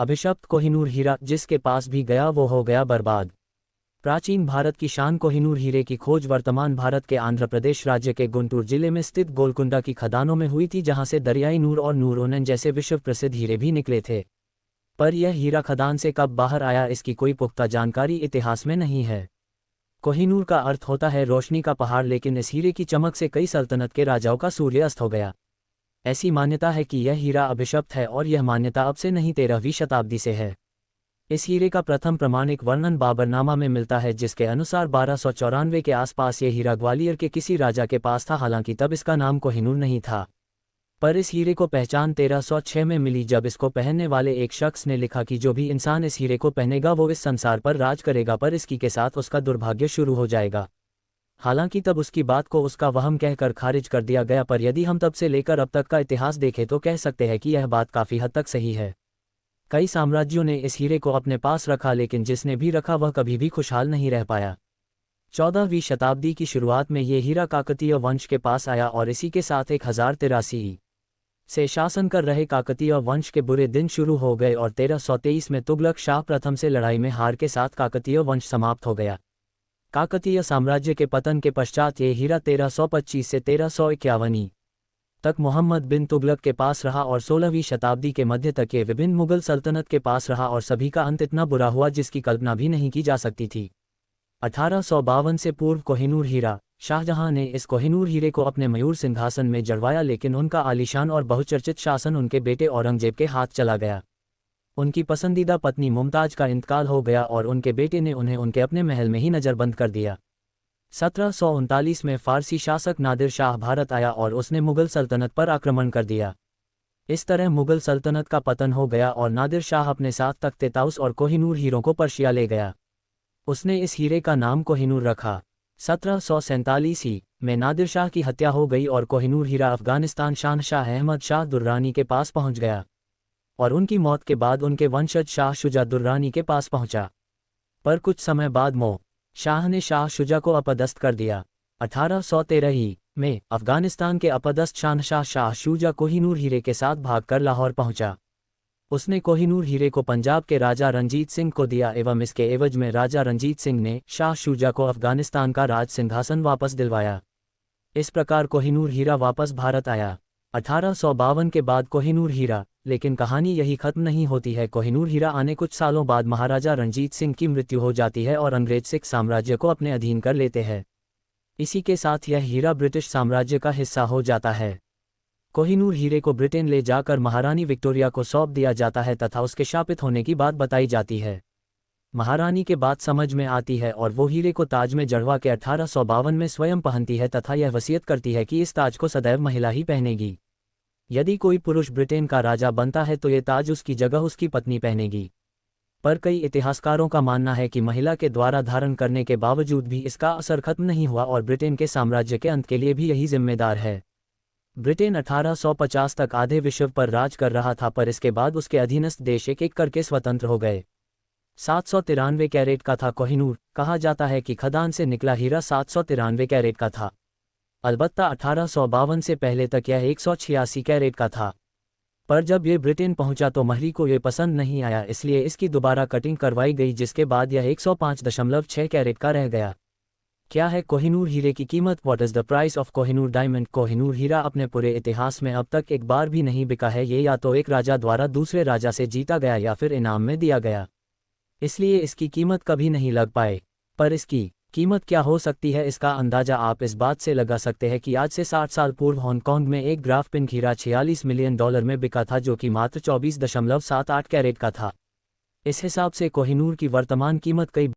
अभिशप्त कोहिनूर हीरा जिसके पास भी गया वो हो गया बर्बाद। प्राचीन भारत की शान कोहिनूर हीरे की खोज वर्तमान भारत के आंध्र प्रदेश राज्य के गुंटूर जिले में स्थित गोलकुंडा की खदानों में हुई थी, जहां से दरियाई नूर और नूरोनन जैसे विश्व प्रसिद्ध हीरे भी निकले थे। पर यह हीरा खदान से कब बाहर आया, इसकी कोई पुख्ता जानकारी इतिहास में नहीं है। कोहिनूर का अर्थ होता है रोशनी का पहाड़, लेकिन इस हीरे की चमक से कई सल्तनत के राजाओं का सूर्य अस्त हो गया। ऐसी मान्यता है कि यह हीरा अभिशप्त है, और यह मान्यता अब से नहीं 13वीं शताब्दी से है। इस हीरे का प्रथम प्रमाणिक वर्णन बाबरनामा में मिलता है, जिसके अनुसार 1294 के आसपास ये हीरा ग्वालियर के किसी राजा के पास था। हालांकि तब इसका नाम कोहिनूर नहीं था। पर इस हीरे को पहचान 1306 में मिली, जब इसको पहनने वाले एक शख्स ने लिखा कि जो भी इंसान इस हीरे को पहनेगा वो इस संसार पर राज करेगा, पर इसकी के साथ उसका दुर्भाग्य शुरू हो जाएगा। हालांकि तब उसकी बात को उसका वहम कहकर खारिज कर दिया गया, पर यदि हम तब से लेकर अब तक का इतिहास देखें तो कह सकते हैं कि यह बात काफ़ी हद तक सही है। कई साम्राज्यों ने इस हीरे को अपने पास रखा, लेकिन जिसने भी रखा वह कभी भी खुशहाल नहीं रह पाया। 14वीं शताब्दी की शुरुआत में ये हीरा काकतीय वंश के पास आया, और इसी के साथ 1083 से शासन कर रहे काकतीय वंश के बुरे दिन शुरू हो गए, और 1323 में तुगलक शाह प्रथम से लड़ाई में हार के साथ काकतीय वंश समाप्त हो गया। काकतीय साम्राज्य के पतन के पश्चात ये हीरा 1325 से 1351 तक मोहम्मद बिन तुगलक के पास रहा, और 16वीं शताब्दी के मध्य तक ये विभिन्न मुगल सल्तनत के पास रहा, और सभी का अंत इतना बुरा हुआ जिसकी कल्पना भी नहीं की जा सकती थी। 1852 से पूर्व कोहिनूर हीरा, शाहजहां ने इस कोहिनूर हीरे को अपने मयूर सिंहासन में जड़वाया, लेकिन उनका आलीशान और बहुचर्चित शासन उनके बेटे औरंगजेब के हाथ चला गया। उनकी पसंदीदा पत्नी मुमताज का इंतकाल हो गया, और उनके बेटे ने उन्हें उनके अपने महल में ही नज़रबंद कर दिया। 1739 में फारसी शासक नादिर शाह भारत आया, और उसने मुगल सल्तनत पर आक्रमण कर दिया। इस तरह मुगल सल्तनत का पतन हो गया, और नादिर शाह अपने साथ तख्ते ताउस और कोहिनूर हीरों को पर्शिया ले गया। उसने इस हीरे का नाम कोहिनूर रखा। 1747 में नादिर शाह की हत्या हो गई, और कोहिनूर हीरा अफगानिस्तान शाहनशाह अहमद शाह दुर्रानी के पास पहुंच गया, और उनकी मौत के बाद उनके वंशज शाह शुजा दुर्रानी के पास पहुंचा। पर कुछ समय बाद शाह ने शाह शुजा को अपदस्थ कर दिया। 1813 में अफगानिस्तान के अपदस्थ शाहनशाह शाह शुजा कोहिनूर हीरे के साथ भागकर लाहौर पहुंचा। उसने कोहिनूर हीरे को पंजाब के राजा रंजीत सिंह को दिया, एवं इसके एवज में राजा रंजीत सिंह ने शाह शुजा को अफगानिस्तान का राज सिंहासन वापस दिलवाया। इस प्रकार कोहिनूर हीरा वापस भारत आया। 1852 के बाद कोहिनूर हीरा, लेकिन कहानी यही खत्म नहीं होती है। कोहिनूर हीरा आने कुछ सालों बाद महाराजा रंजीत सिंह की मृत्यु हो जाती है, और अंग्रेज सिख साम्राज्य को अपने अधीन कर लेते हैं। इसी के साथ यह हीरा ब्रिटिश साम्राज्य का हिस्सा हो जाता है। कोहिनूर हीरे को ब्रिटेन ले जाकर महारानी विक्टोरिया को सौंप दिया जाता है, तथा उसके शापित होने की बात बताई जाती है। महारानी के बात समझ में आती है, और वो हीरे को ताज में जड़वा के 1852 में स्वयं पहनती है, तथा यह वसीयत करती है कि इस ताज को सदैव महिला ही पहनेगी। यदि कोई पुरुष ब्रिटेन का राजा बनता है तो ये ताज उसकी जगह उसकी पत्नी पहनेगी। पर कई इतिहासकारों का मानना है कि महिला के द्वारा धारण करने के बावजूद भी इसका असर खत्म नहीं हुआ, और ब्रिटेन के साम्राज्य के अंत के लिए भी यही जिम्मेदार है। ब्रिटेन 1850 तक आधे विश्व पर राज कर रहा था, पर इसके बाद उसके अधीनस्थ देश एक एक करके स्वतंत्र हो गए। 793 कैरेट का था कोहिनूर। कहा जाता है कि खदान से निकला हीरा 793 कैरेट का था। अलबत्ता 1852 से पहले तक यह 186 कैरेट का था। पर जब ये ब्रिटेन पहुंचा तो महरी को ये पसंद नहीं आया, इसलिए इसकी दोबारा कटिंग करवाई गई, जिसके बाद यह 105.6 कैरेट का रह गया। क्या है कोहिनूर हीरे की कीमत? What is the price of Kohinoor diamond? Kohinoor हीरा अपने पूरे इतिहास में अब तक एक बार भी नहीं बिका है। ये या तो एक राजा द्वारा दूसरे राजा से जीता गया या फिर इनाम में दिया गया, इसलिए इसकी कीमत कभी नहीं लग पाए। पर इसकी कीमत क्या हो सकती है, इसका अंदाजा आप इस बात से लगा सकते हैं कि आज से 60 साल पूर्व हांगकांग में एक ग्राफ पिंक हीरा $46 मिलियन में बिका था, जो कि मात्र 24.78 कैरेट का था। इस हिसाब से कोहिनूर की वर्तमान कीमत कई